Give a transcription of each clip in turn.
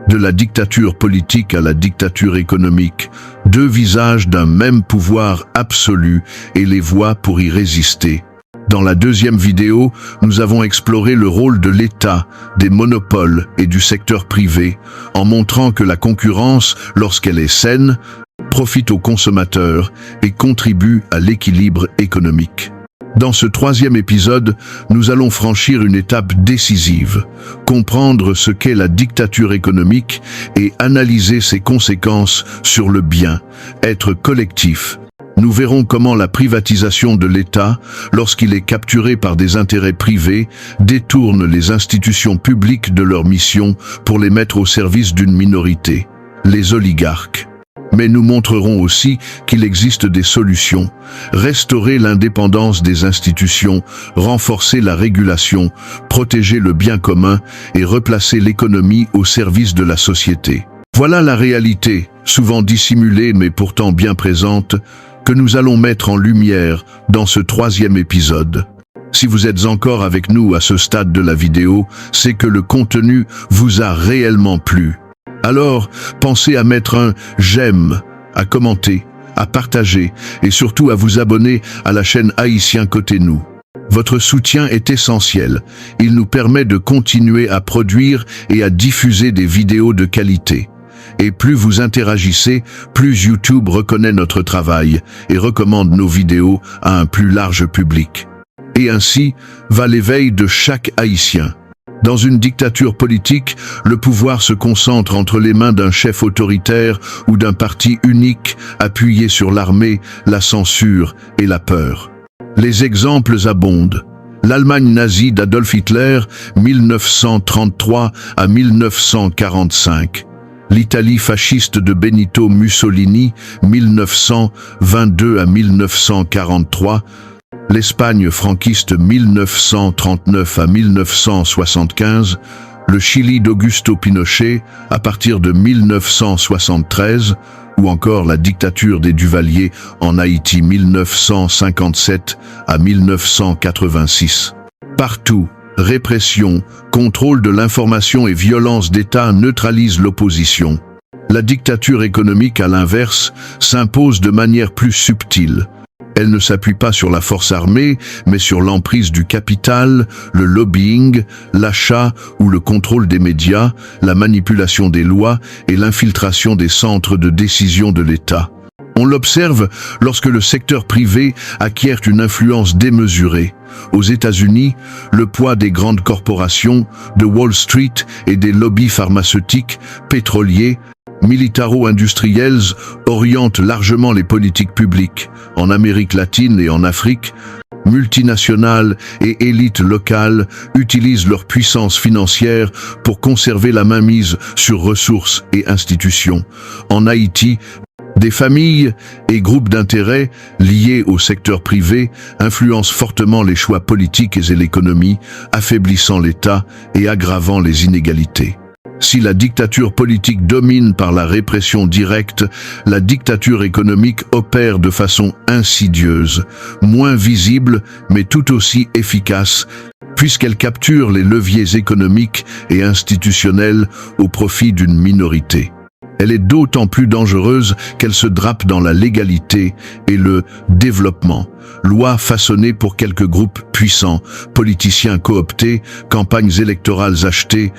De la dictature politique à la dictature économique, deux visages d'un même pouvoir absolu et les voies pour y résister. Dans la deuxième vidéo, nous avons exploré le rôle de l'État, des monopoles et du secteur privé, en montrant que la concurrence, lorsqu'elle est saine, profite aux consommateurs et contribue à l'équilibre économique. Dans ce troisième épisode, nous allons franchir une étape décisive, comprendre ce qu'est la dictature économique et analyser ses conséquences sur le bien-être collectif. Nous verrons comment la privatisation de l'État, lorsqu'il est capturé par des intérêts privés, détourne les institutions publiques de leur mission pour les mettre au service d'une minorité, les oligarques. Mais nous montrerons aussi qu'il existe des solutions. Restaurer l'indépendance des institutions, renforcer la régulation, protéger le bien commun et replacer l'économie au service de la société. Voilà la réalité, souvent dissimulée mais pourtant bien présente, que nous allons mettre en lumière dans ce troisième épisode. Si vous êtes encore avec nous à ce stade de la vidéo, c'est que le contenu vous a réellement plu. Alors, pensez à mettre un « j'aime », à commenter, à partager et surtout à vous abonner à la chaîne Haïtien Côté Nous. Votre soutien est essentiel. Il nous permet de continuer à produire et à diffuser des vidéos de qualité. Et plus vous interagissez, plus YouTube reconnaît notre travail et recommande nos vidéos à un plus large public. Et ainsi va l'éveil de chaque Haïtien. Dans une dictature politique, le pouvoir se concentre entre les mains d'un chef autoritaire ou d'un parti unique appuyé sur l'armée, la censure et la peur. Les exemples abondent. L'Allemagne nazie d'Adolf Hitler, 1933 à 1945. L'Italie fasciste de Benito Mussolini, 1922 à 1943. L'Espagne franquiste 1939 à 1975, le Chili d'Augusto Pinochet à partir de 1973, ou encore la dictature des Duvalier en Haïti 1957 à 1986. Partout, répression, contrôle de l'information et violence d'État neutralisent l'opposition. La dictature économique, à l'inverse, s'impose de manière plus subtile. Elle ne s'appuie pas sur la force armée, mais sur l'emprise du capital, le lobbying, l'achat ou le contrôle des médias, la manipulation des lois et l'infiltration des centres de décision de l'État. On l'observe lorsque le secteur privé acquiert une influence démesurée. Aux États-Unis, le poids des grandes corporations, de Wall Street et des lobbies pharmaceutiques, pétroliers, militaro-industriels orientent largement les politiques publiques. En Amérique latine et en Afrique, multinationales et élites locales utilisent leur puissance financière pour conserver la mainmise sur ressources et institutions. En Haïti, des familles et groupes d'intérêts liés au secteur privé influencent fortement les choix politiques et l'économie, affaiblissant l'État et aggravant les inégalités. Si la dictature politique domine par la répression directe, la dictature économique opère de façon insidieuse, moins visible mais tout aussi efficace, puisqu'elle capture les leviers économiques et institutionnels au profit d'une minorité. Elle est d'autant plus dangereuse qu'elle se drape dans la légalité et le développement. Lois façonnées pour quelques groupes puissants, politiciens cooptés, campagnes électorales achetées,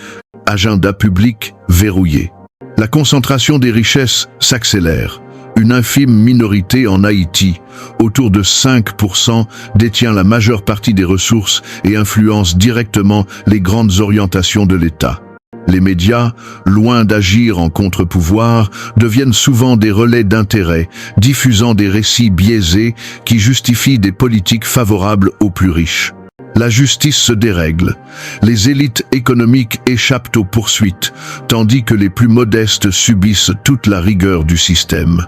agenda public verrouillé. La concentration des richesses s'accélère. Une infime minorité en Haïti, autour de 5%, détient la majeure partie des ressources et influence directement les grandes orientations de l'État. Les médias, loin d'agir en contre-pouvoir, deviennent souvent des relais d'intérêt, diffusant des récits biaisés qui justifient des politiques favorables aux plus riches. La justice se dérègle. Les élites économiques échappent aux poursuites, tandis que les plus modestes subissent toute la rigueur du système.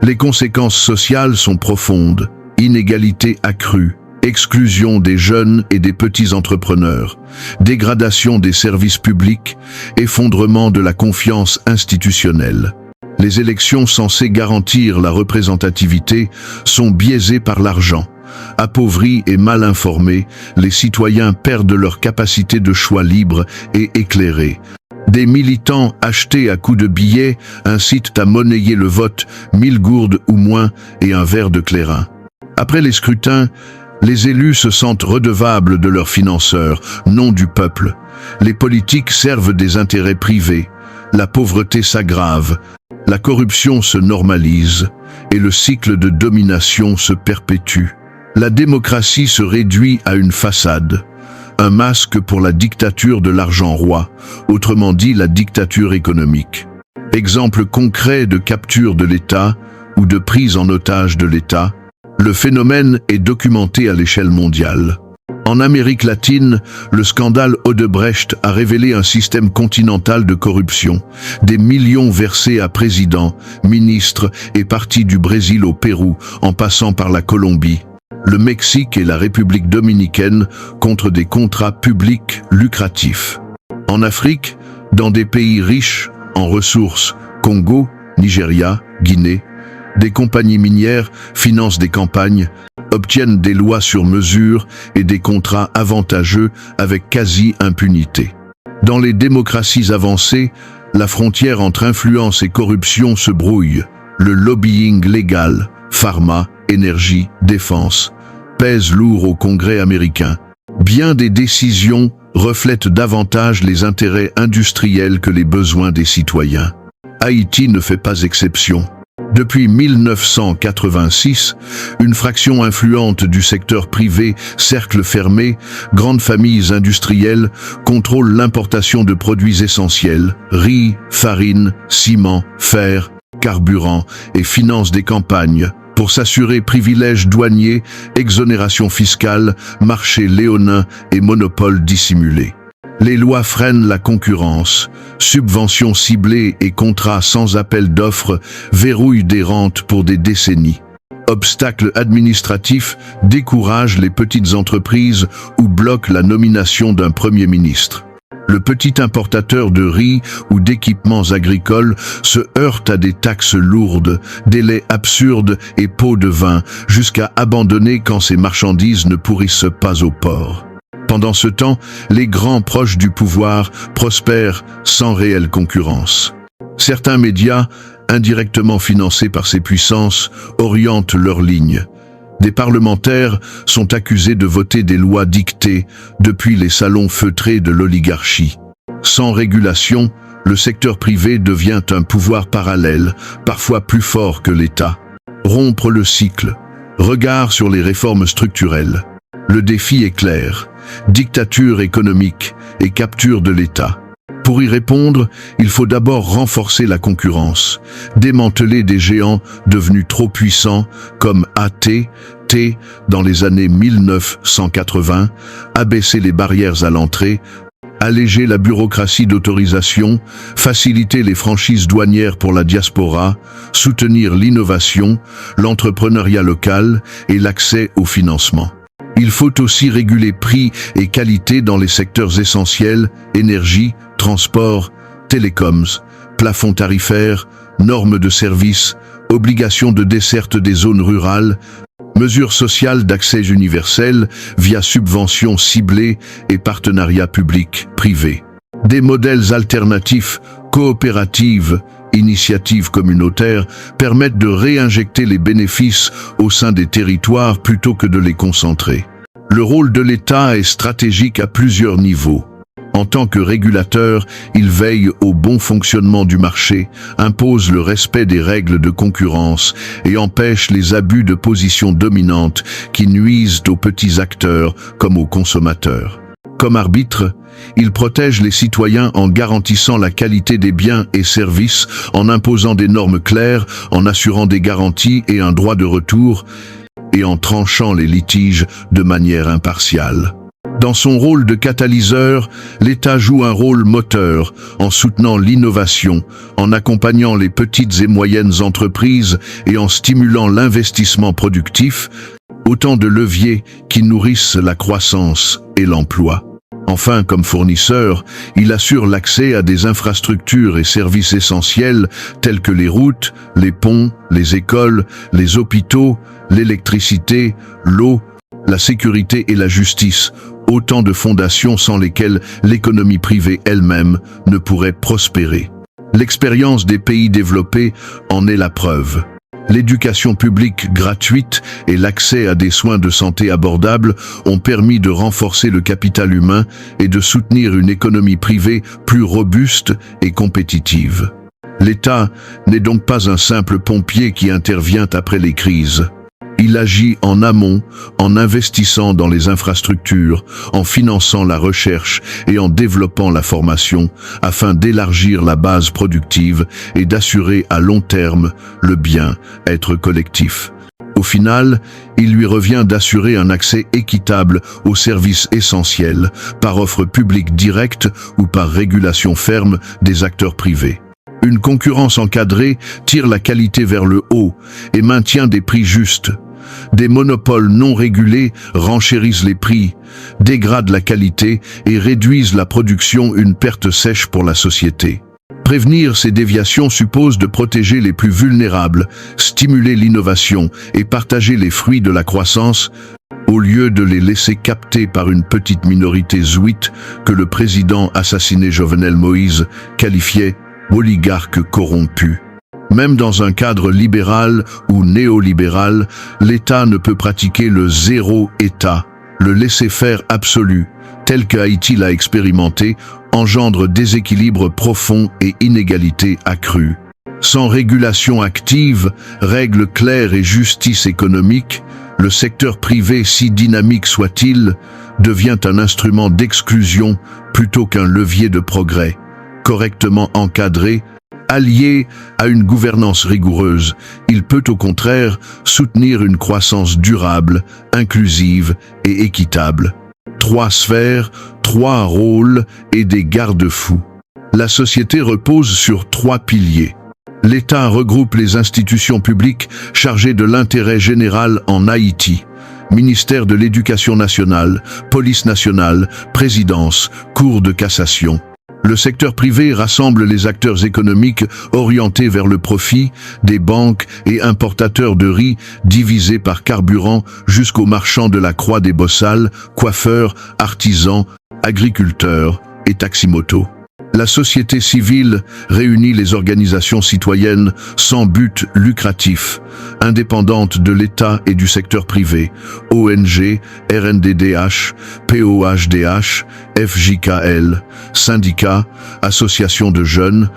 Les conséquences sociales sont profondes. Inégalité accrue, exclusion des jeunes et des petits entrepreneurs, dégradation des services publics, effondrement de la confiance institutionnelle. Les élections censées garantir la représentativité sont biaisées par l'argent. Appauvris et mal informés, les citoyens perdent leur capacité de choix libre et éclairé. Des militants achetés à coups de billets incitent à monnayer le vote, 1000 gourdes ou moins et un verre de clairin. Après les scrutins, les élus se sentent redevables de leurs financeurs, non du peuple. Les politiques servent des intérêts privés. La pauvreté s'aggrave, la corruption se normalise et le cycle de domination se perpétue. La démocratie se réduit à une façade, un masque pour la dictature de l'argent roi, autrement dit la dictature économique. Exemple concret de capture de l'État ou de prise en otage de l'État, le phénomène est documenté à l'échelle mondiale. En Amérique latine, le scandale Odebrecht a révélé un système continental de corruption, des millions versés à présidents, ministres et partis du Brésil au Pérou, en passant par la Colombie, le Mexique et la République dominicaine contre des contrats publics lucratifs. En Afrique, dans des pays riches en ressources, Congo, Nigeria, Guinée, des compagnies minières financent des campagnes, obtiennent des lois sur mesure et des contrats avantageux avec quasi-impunité. Dans les démocraties avancées, la frontière entre influence et corruption se brouille. Le lobbying légal, pharma, énergie, défense, pèse lourd au Congrès américain. Bien des décisions reflètent davantage les intérêts industriels que les besoins des citoyens. Haïti ne fait pas exception. Depuis 1986, une fraction influente du secteur privé, cercle fermé, grandes familles industrielles, contrôle l'importation de produits essentiels, riz, farine, ciment, fer, carburant et finance des campagnes, pour s'assurer privilèges douaniers, exonération fiscale, marché léonin et monopole dissimulé. Les lois freinent la concurrence, subventions ciblées et contrats sans appel d'offres verrouillent des rentes pour des décennies. Obstacles administratifs découragent les petites entreprises ou bloquent la nomination d'un premier ministre. Le petit importateur de riz ou d'équipements agricoles se heurte à des taxes lourdes, délais absurdes et pots de vin, jusqu'à abandonner quand ses marchandises ne pourrissent pas au port. Pendant ce temps, les grands proches du pouvoir prospèrent sans réelle concurrence. Certains médias, indirectement financés par ces puissances, orientent leurs lignes. Des parlementaires sont accusés de voter des lois dictées depuis les salons feutrés de l'oligarchie. Sans régulation, le secteur privé devient un pouvoir parallèle, parfois plus fort que l'État. Rompre le cycle. Regard sur les réformes structurelles. Le défi est clair. Dictature économique et capture de l'État. Pour y répondre, il faut d'abord renforcer la concurrence, démanteler des géants devenus trop puissants comme AT&T dans les années 1980, abaisser les barrières à l'entrée, alléger la bureaucratie d'autorisation, faciliter les franchises douanières pour la diaspora, soutenir l'innovation, l'entrepreneuriat local et l'accès au financement. Il faut aussi réguler prix et qualité dans les secteurs essentiels, énergie, transport, télécoms, plafonds tarifaires, normes de services, obligations de desserte des zones rurales, mesures sociales d'accès universel via subventions ciblées et partenariats publics-privés. Des modèles alternatifs, coopératives, initiatives communautaires permettent de réinjecter les bénéfices au sein des territoires plutôt que de les concentrer. Le rôle de l'État est stratégique à plusieurs niveaux. En tant que régulateur, il veille au bon fonctionnement du marché, impose le respect des règles de concurrence et empêche les abus de position dominante qui nuisent aux petits acteurs comme aux consommateurs. Comme arbitre, il protège les citoyens en garantissant la qualité des biens et services, en imposant des normes claires, en assurant des garanties et un droit de retour, et en tranchant les litiges de manière impartiale. Dans son rôle de catalyseur, l'État joue un rôle moteur en soutenant l'innovation, en accompagnant les petites et moyennes entreprises et en stimulant l'investissement productif, autant de leviers qui nourrissent la croissance et l'emploi. Enfin, comme fournisseur, il assure l'accès à des infrastructures et services essentiels tels que les routes, les ponts, les écoles, les hôpitaux, l'électricité, l'eau, la sécurité et la justice, autant de fondations sans lesquelles l'économie privée elle-même ne pourrait prospérer. L'expérience des pays développés en est la preuve. L'éducation publique gratuite et l'accès à des soins de santé abordables ont permis de renforcer le capital humain et de soutenir une économie privée plus robuste et compétitive. L'État n'est donc pas un simple pompier qui intervient après les crises. Il agit en amont, en investissant dans les infrastructures, en finançant la recherche et en développant la formation, afin d'élargir la base productive et d'assurer à long terme le bien-être collectif. Au final, il lui revient d'assurer un accès équitable aux services essentiels, par offre publique directe ou par régulation ferme des acteurs privés. Une concurrence encadrée tire la qualité vers le haut et maintient des prix justes. Des monopoles non régulés renchérissent les prix, dégradent la qualité et réduisent la production, une perte sèche pour la société. Prévenir ces déviations suppose de protéger les plus vulnérables, stimuler l'innovation et partager les fruits de la croissance, au lieu de les laisser capter par une petite minorité zouite que le président assassiné Jovenel Moïse qualifiait d'oligarques corrompus. Même dans un cadre libéral ou néolibéral, l'État ne peut pratiquer le zéro-État. Le laisser-faire absolu, tel que Haïti l'a expérimenté, engendre déséquilibre profond et inégalités accrues. Sans régulation active, règles claires et justice économique, le secteur privé, si dynamique soit-il, devient un instrument d'exclusion plutôt qu'un levier de progrès. Correctement encadré, allié à une gouvernance rigoureuse, il peut au contraire soutenir une croissance durable, inclusive et équitable. 3 sphères, 3 rôles et des garde-fous. La société repose sur 3 piliers. L'État regroupe les institutions publiques chargées de l'intérêt général en Haïti. Ministère de l'Éducation nationale, Police nationale, Présidence, Cour de cassation. Le secteur privé rassemble les acteurs économiques orientés vers le profit, des banques et importateurs de riz divisés par carburant jusqu'aux marchands de la Croix des Bossales, coiffeurs, artisans, agriculteurs et taximotos. La société civile réunit les organisations citoyennes sans but lucratif, indépendantes de l'État et du secteur privé, ONG, RNDDH, POHDH, FJKL, syndicats, associations de jeunes,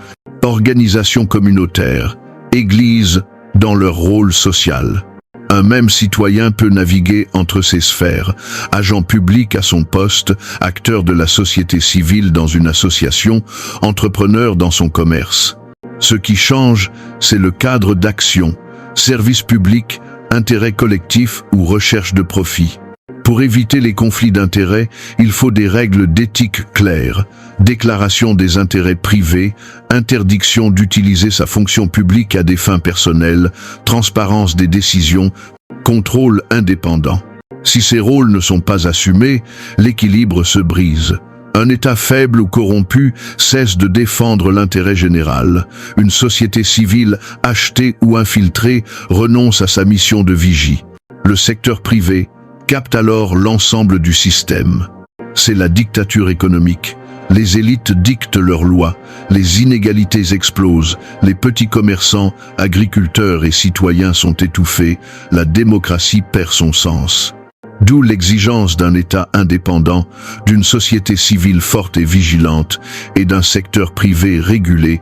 organisations communautaires, églises dans leur rôle social. Un même citoyen peut naviguer entre ces sphères, agent public à son poste, acteur de la société civile dans une association, entrepreneur dans son commerce. Ce qui change, c'est le cadre d'action, service public, intérêt collectif ou recherche de profit. Pour éviter les conflits d'intérêts, il faut des règles d'éthique claires, déclaration des intérêts privés, interdiction d'utiliser sa fonction publique à des fins personnelles, transparence des décisions, contrôle indépendant. Si ces rôles ne sont pas assumés, l'équilibre se brise. Un État faible ou corrompu cesse de défendre l'intérêt général. Une société civile achetée ou infiltrée renonce à sa mission de vigie. Le secteur privé capte alors l'ensemble du système. C'est la dictature économique. Les élites dictent leurs lois, les inégalités explosent, les petits commerçants, agriculteurs et citoyens sont étouffés, la démocratie perd son sens. D'où l'exigence d'un État indépendant, d'une société civile forte et vigilante, et d'un secteur privé régulé.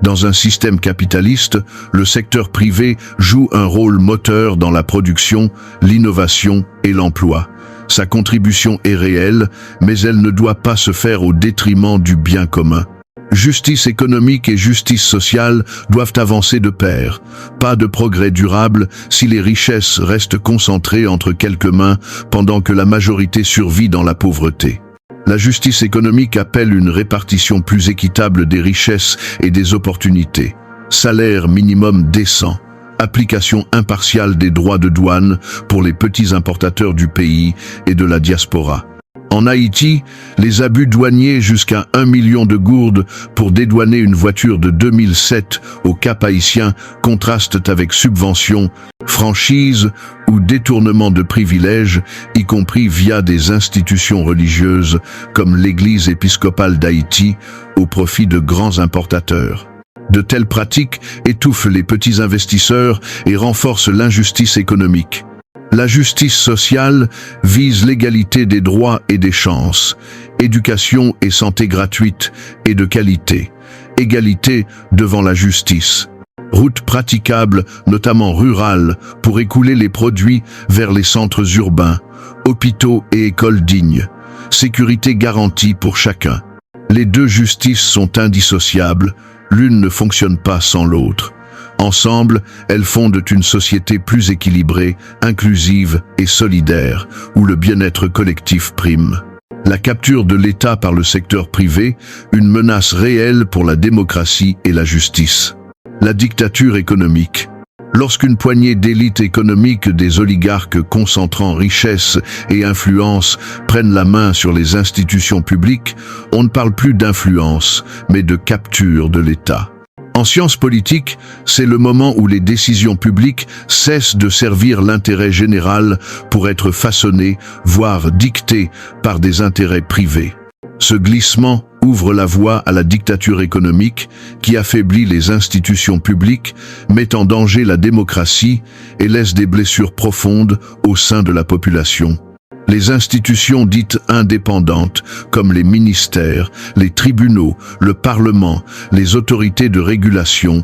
Dans un système capitaliste, le secteur privé joue un rôle moteur dans la production, l'innovation et l'emploi. Sa contribution est réelle, mais elle ne doit pas se faire au détriment du bien commun. Justice économique et justice sociale doivent avancer de pair. Pas de progrès durable si les richesses restent concentrées entre quelques mains pendant que la majorité survit dans la pauvreté. La justice économique appelle une répartition plus équitable des richesses et des opportunités. Salaire minimum décent. Application impartiale des droits de douane pour les petits importateurs du pays et de la diaspora. En Haïti, les abus douaniers jusqu'à 1 million de gourdes pour dédouaner une voiture de 2007 au Cap haïtien contrastent avec subventions, franchises ou détournement de privilèges, y compris via des institutions religieuses comme l'Église épiscopale d'Haïti, au profit de grands importateurs. De telles pratiques étouffent les petits investisseurs et renforcent l'injustice économique. La justice sociale vise l'égalité des droits et des chances, éducation et santé gratuite et de qualité, égalité devant la justice. Routes praticables, notamment rurales, pour écouler les produits vers les centres urbains, hôpitaux et écoles dignes, sécurité garantie pour chacun. Les deux justices sont indissociables, l'une ne fonctionne pas sans l'autre. Ensemble, elles fondent une société plus équilibrée, inclusive et solidaire, où le bien-être collectif prime. La capture de l'État par le secteur privé, une menace réelle pour la démocratie et la justice. La dictature économique. Lorsqu'une poignée d'élites économiques des oligarques concentrant richesse et influence prennent la main sur les institutions publiques, on ne parle plus d'influence, mais de capture de l'État. En sciences politiques, c'est le moment où les décisions publiques cessent de servir l'intérêt général pour être façonnées, voire dictées par des intérêts privés. Ce glissement ouvre la voie à la dictature économique qui affaiblit les institutions publiques, met en danger la démocratie et laisse des blessures profondes au sein de la population. Les institutions dites indépendantes, comme les ministères, les tribunaux, le Parlement, les autorités de régulation,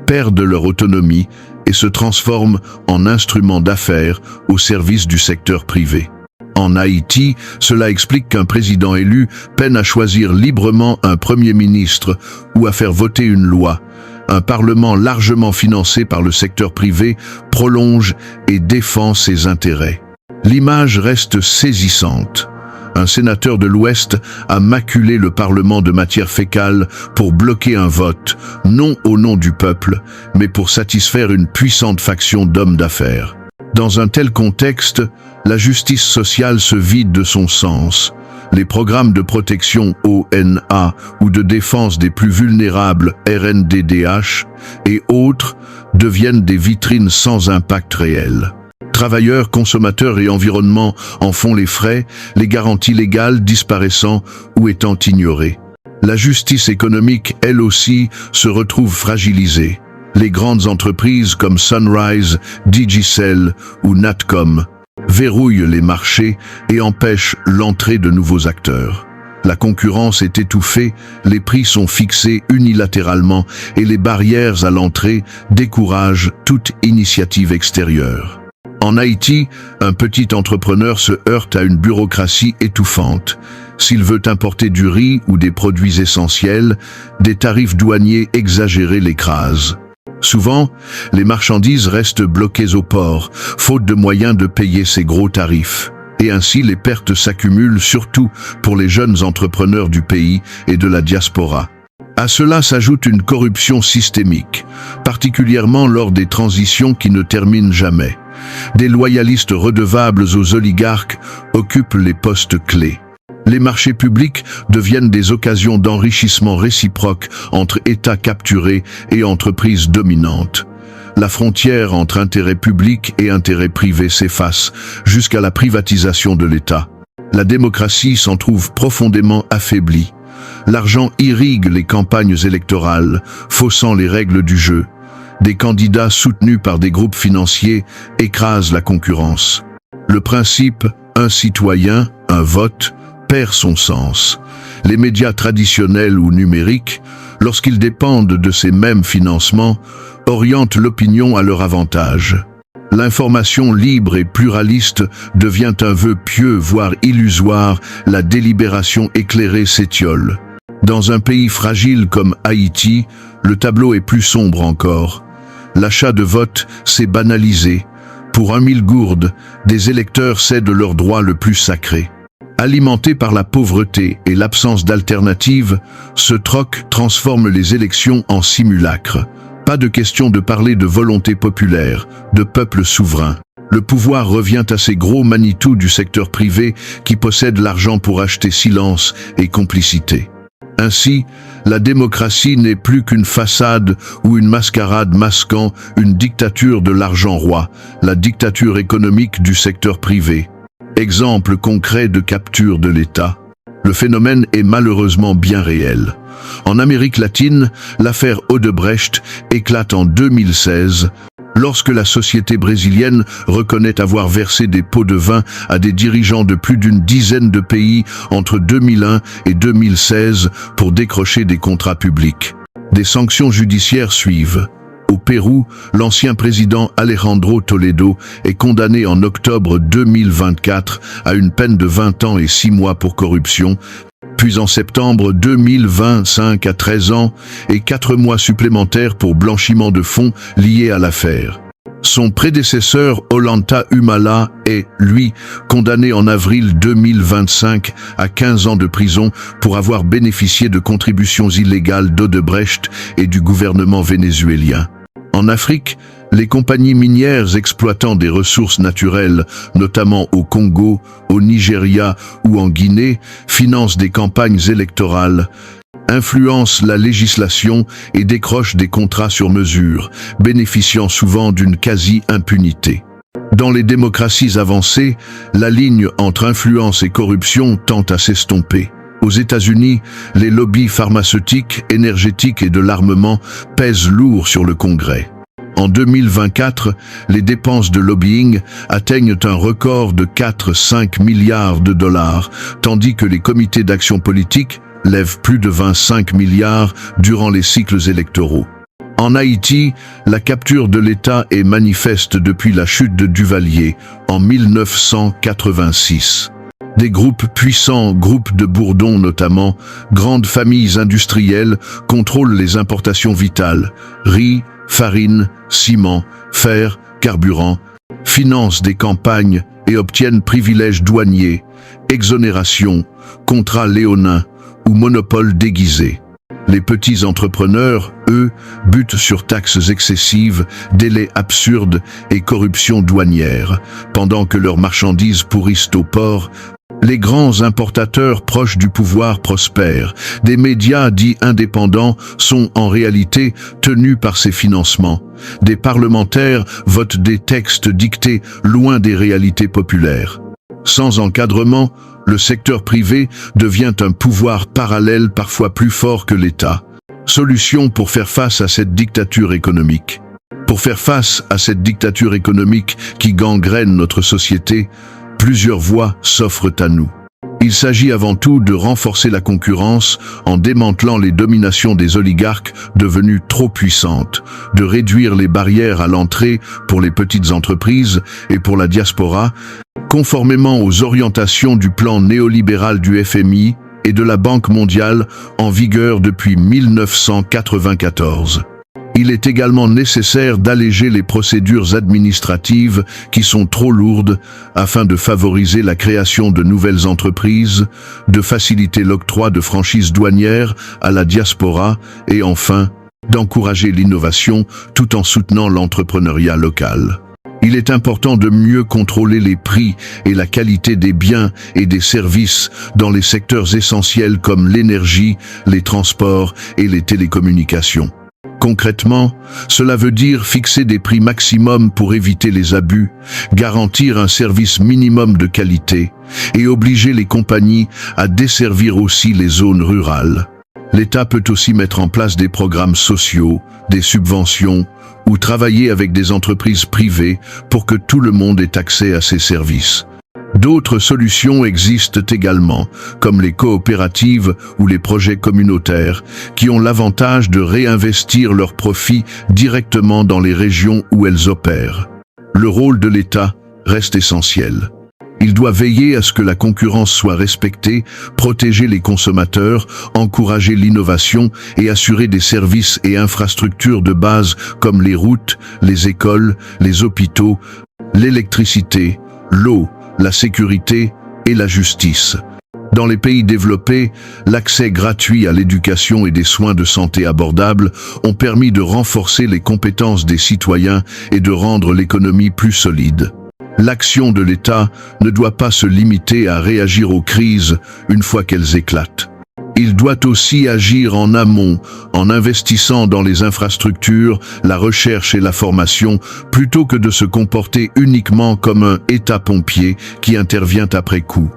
perdent leur autonomie et se transforment en instruments d'affaires au service du secteur privé. En Haïti, cela explique qu'un président élu peine à choisir librement un premier ministre ou à faire voter une loi. Un parlement largement financé par le secteur privé prolonge et défend ses intérêts. L'image reste saisissante. Un sénateur de l'Ouest a maculé le Parlement de matière fécale pour bloquer un vote, non au nom du peuple, mais pour satisfaire une puissante faction d'hommes d'affaires. Dans un tel contexte, la justice sociale se vide de son sens. Les programmes de protection ONA ou de défense des plus vulnérables RNDDH et autres deviennent des vitrines sans impact réel. Travailleurs, consommateurs et environnement en font les frais, les garanties légales disparaissant ou étant ignorées. La justice économique, elle aussi, se retrouve fragilisée. Les grandes entreprises comme Sunrise, Digicel ou Natcom verrouillent les marchés et empêchent l'entrée de nouveaux acteurs. La concurrence est étouffée, les prix sont fixés unilatéralement et les barrières à l'entrée découragent toute initiative extérieure. En Haïti, un petit entrepreneur se heurte à une bureaucratie étouffante. S'il veut importer du riz ou des produits essentiels, des tarifs douaniers exagérés l'écrasent. Souvent, les marchandises restent bloquées au port, faute de moyens de payer ces gros tarifs. Et ainsi, les pertes s'accumulent surtout pour les jeunes entrepreneurs du pays et de la diaspora. À cela s'ajoute une corruption systémique, particulièrement lors des transitions qui ne terminent jamais. Des loyalistes redevables aux oligarques occupent les postes clés. Les marchés publics deviennent des occasions d'enrichissement réciproque entre États capturés et entreprises dominantes. La frontière entre intérêt public et intérêt privé s'efface jusqu'à la privatisation de l'État. La démocratie s'en trouve profondément affaiblie. L'argent irrigue les campagnes électorales, faussant les règles du jeu. Des candidats soutenus par des groupes financiers écrasent la concurrence. Le principe « un citoyen, un vote » perd son sens. Les médias traditionnels ou numériques, lorsqu'ils dépendent de ces mêmes financements, orientent l'opinion à leur avantage. L'information libre et pluraliste devient un vœu pieux, voire illusoire, la délibération éclairée s'étiole. Dans un pays fragile comme Haïti, le tableau est plus sombre encore. L'achat de vote s'est banalisé. Pour 1 000 gourdes, des électeurs cèdent leur droit le plus sacré. Alimenté par la pauvreté et l'absence d'alternative, ce troc transforme les élections en simulacre. Pas de question de parler de volonté populaire, de peuple souverain. Le pouvoir revient à ces gros Manitou du secteur privé qui possèdent l'argent pour acheter silence et complicité. Ainsi, la démocratie n'est plus qu'une façade ou une mascarade masquant une dictature de l'argent roi, la dictature économique du secteur privé. Exemple concret de capture de l'État. Le phénomène est malheureusement bien réel. En Amérique latine, l'affaire Odebrecht éclate en 2016, lorsque la société brésilienne reconnaît avoir versé des pots de vin à des dirigeants de plus d'une dizaine de pays entre 2001 et 2016 pour décrocher des contrats publics. Des sanctions judiciaires suivent. Au Pérou, l'ancien président Alejandro Toledo est condamné en octobre 2024 à une peine de 20 ans et 6 mois pour corruption, puis en septembre 2025 à 13 ans et 4 mois supplémentaires pour blanchiment de fonds liés à l'affaire. Son prédécesseur Ollanta Humala est, lui, condamné en avril 2025 à 15 ans de prison pour avoir bénéficié de contributions illégales d'Odebrecht et du gouvernement vénézuélien. En Afrique, les compagnies minières exploitant des ressources naturelles, notamment au Congo, au Nigeria ou en Guinée, financent des campagnes électorales, influencent la législation et décrochent des contrats sur mesure, bénéficiant souvent d'une quasi-impunité. Dans les démocraties avancées, la ligne entre influence et corruption tend à s'estomper. Aux États-Unis, les lobbies pharmaceutiques, énergétiques et de l'armement pèsent lourd sur le Congrès. En 2024, les dépenses de lobbying atteignent un record de 4-5 milliards de dollars, tandis que les comités d'action politique lèvent plus de 25 milliards durant les cycles électoraux. En Haïti, la capture de l'État est manifeste depuis la chute de Duvalier en 1986. Des groupes puissants, groupes de Bourdon notamment, grandes familles industrielles contrôlent les importations vitales, riz, farine, ciment, fer, carburant, financent des campagnes et obtiennent privilèges douaniers, exonérations, contrats léonins ou monopoles déguisés. Les petits entrepreneurs, eux, butent sur taxes excessives, délais absurdes et corruption douanière, pendant que leurs marchandises pourrissent au port. Les grands importateurs proches du pouvoir prospèrent. Des médias dits indépendants sont en réalité tenus par ces financements. Des parlementaires votent des textes dictés loin des réalités populaires. Sans encadrement, le secteur privé devient un pouvoir parallèle parfois plus fort que l'État. Solution pour faire face à cette dictature économique. Pour faire face à cette dictature économique qui gangrène notre société, plusieurs voies s'offrent à nous. Il s'agit avant tout de renforcer la concurrence en démantelant les dominations des oligarques devenues trop puissantes, de réduire les barrières à l'entrée pour les petites entreprises et pour la diaspora, conformément aux orientations du plan néolibéral du FMI et de la Banque mondiale en vigueur depuis 1994. Il est également nécessaire d'alléger les procédures administratives qui sont trop lourdes afin de favoriser la création de nouvelles entreprises, de faciliter l'octroi de franchises douanières à la diaspora et enfin, d'encourager l'innovation tout en soutenant l'entrepreneuriat local. Il est important de mieux contrôler les prix et la qualité des biens et des services dans les secteurs essentiels comme l'énergie, les transports et les télécommunications. Concrètement, cela veut dire fixer des prix maximums pour éviter les abus, garantir un service minimum de qualité et obliger les compagnies à desservir aussi les zones rurales. L'État peut aussi mettre en place des programmes sociaux, des subventions ou travailler avec des entreprises privées pour que tout le monde ait accès à ces services. D'autres solutions existent également, comme les coopératives ou les projets communautaires, qui ont l'avantage de réinvestir leurs profits directement dans les régions où elles opèrent. Le rôle de l'État reste essentiel. Il doit veiller à ce que la concurrence soit respectée, protéger les consommateurs, encourager l'innovation et assurer des services et infrastructures de base comme les routes, les écoles, les hôpitaux, l'électricité, l'eau, la sécurité et la justice. Dans les pays développés, l'accès gratuit à l'éducation et des soins de santé abordables ont permis de renforcer les compétences des citoyens et de rendre l'économie plus solide. L'action de l'État ne doit pas se limiter à réagir aux crises une fois qu'elles éclatent. Il doit aussi agir en amont, en investissant dans les infrastructures, la recherche et la formation, plutôt que de se comporter uniquement comme un État-pompier qui intervient après coup.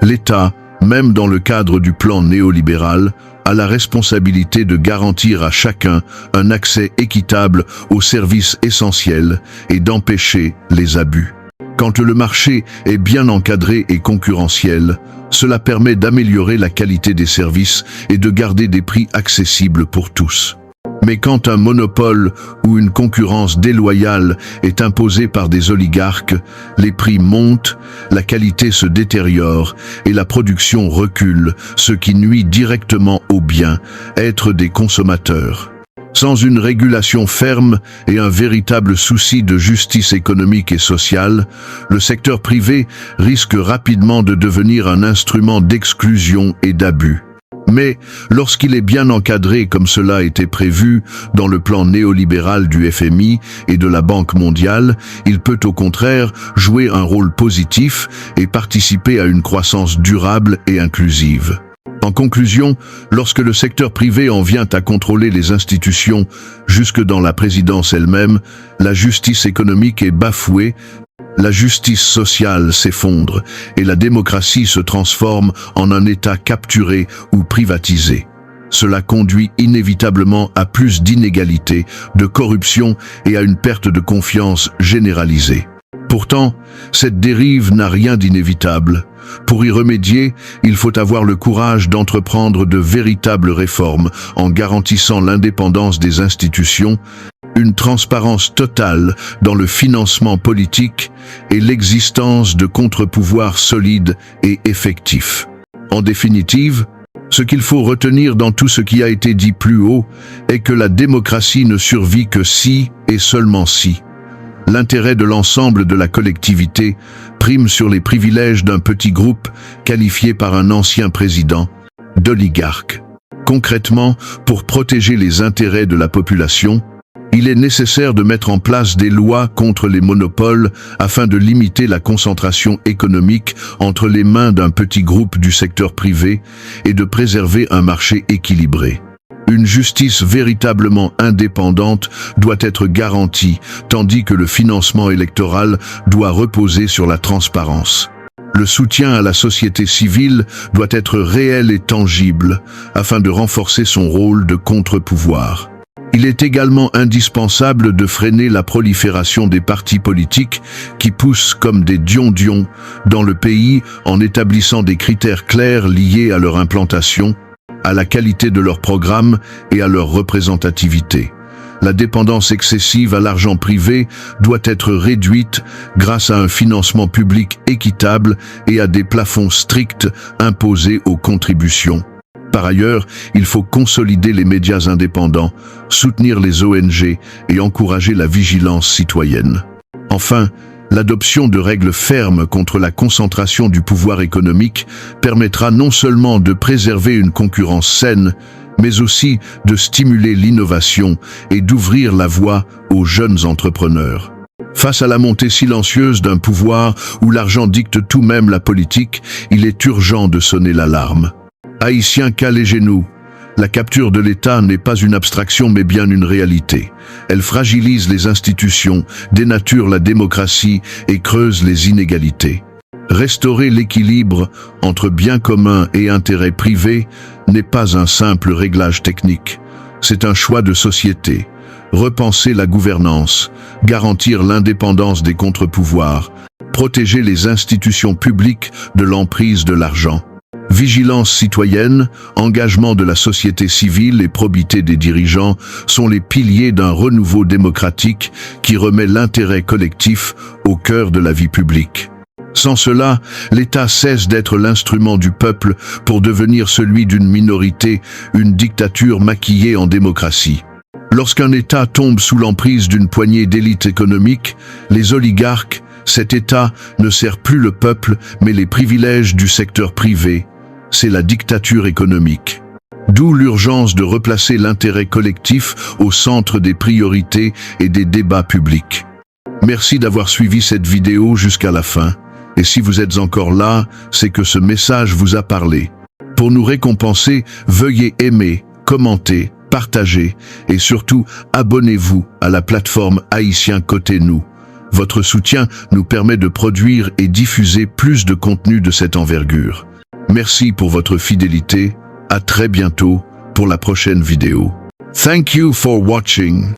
L'État, même dans le cadre du plan néolibéral, a la responsabilité de garantir à chacun un accès équitable aux services essentiels et d'empêcher les abus. Quand le marché est bien encadré et concurrentiel, cela permet d'améliorer la qualité des services et de garder des prix accessibles pour tous. Mais quand un monopole ou une concurrence déloyale est imposée par des oligarques, les prix montent, la qualité se détériore et la production recule, ce qui nuit directement au bien-être des consommateurs. Sans une régulation ferme et un véritable souci de justice économique et sociale, le secteur privé risque rapidement de devenir un instrument d'exclusion et d'abus. Mais lorsqu'il est bien encadré comme cela était prévu dans le plan néolibéral du FMI et de la Banque mondiale, il peut au contraire jouer un rôle positif et participer à une croissance durable et inclusive. En conclusion, lorsque le secteur privé en vient à contrôler les institutions, jusque dans la présidence elle-même, la justice économique est bafouée, la justice sociale s'effondre et la démocratie se transforme en un État capturé ou privatisé. Cela conduit inévitablement à plus d'inégalités, de corruption et à une perte de confiance généralisée. Pourtant, cette dérive n'a rien d'inévitable. Pour y remédier, il faut avoir le courage d'entreprendre de véritables réformes en garantissant l'indépendance des institutions, une transparence totale dans le financement politique et l'existence de contre-pouvoirs solides et effectifs. En définitive, ce qu'il faut retenir dans tout ce qui a été dit plus haut est que la démocratie ne survit que si et seulement si l'intérêt de l'ensemble de la collectivité prime sur les privilèges d'un petit groupe qualifié par un ancien président d'oligarque. Concrètement, pour protéger les intérêts de la population, il est nécessaire de mettre en place des lois contre les monopoles afin de limiter la concentration économique entre les mains d'un petit groupe du secteur privé et de préserver un marché équilibré. Une justice véritablement indépendante doit être garantie, tandis que le financement électoral doit reposer sur la transparence. Le soutien à la société civile doit être réel et tangible, afin de renforcer son rôle de contre-pouvoir. Il est également indispensable de freiner la prolifération des partis politiques qui poussent comme des dion-dion dans le pays en établissant des critères clairs liés à leur implantation, à la qualité de leur programme et à leur représentativité. La dépendance excessive à l'argent privé doit être réduite grâce à un financement public équitable et à des plafonds stricts imposés aux contributions. Par ailleurs, il faut consolider les médias indépendants, soutenir les ONG et encourager la vigilance citoyenne. Enfin, l'adoption de règles fermes contre la concentration du pouvoir économique permettra non seulement de préserver une concurrence saine, mais aussi de stimuler l'innovation et d'ouvrir la voie aux jeunes entrepreneurs. Face à la montée silencieuse d'un pouvoir où l'argent dicte tout, même la politique, il est urgent de sonner l'alarme. Haïtiens, calégez-nous. La capture de l'État n'est pas une abstraction mais bien une réalité. Elle fragilise les institutions, dénature la démocratie et creuse les inégalités. Restaurer l'équilibre entre biens communs et intérêts privés n'est pas un simple réglage technique. C'est un choix de société. Repenser la gouvernance, garantir l'indépendance des contre-pouvoirs, protéger les institutions publiques de l'emprise de l'argent. Vigilance citoyenne, engagement de la société civile et probité des dirigeants sont les piliers d'un renouveau démocratique qui remet l'intérêt collectif au cœur de la vie publique. Sans cela, l'État cesse d'être l'instrument du peuple pour devenir celui d'une minorité, une dictature maquillée en démocratie. Lorsqu'un État tombe sous l'emprise d'une poignée d'élites économiques, les oligarques, cet État ne sert plus le peuple mais les privilèges du secteur privé. C'est la dictature économique. D'où l'urgence de replacer l'intérêt collectif au centre des priorités et des débats publics. Merci d'avoir suivi cette vidéo jusqu'à la fin. Et si vous êtes encore là, c'est que ce message vous a parlé. Pour nous récompenser, veuillez aimer, commenter, partager et surtout abonnez-vous à la plateforme Haïtien Côté Nous. Votre soutien nous permet de produire et diffuser plus de contenu de cette envergure. Merci pour votre fidélité. À très bientôt pour la prochaine vidéo. Thank you for watching.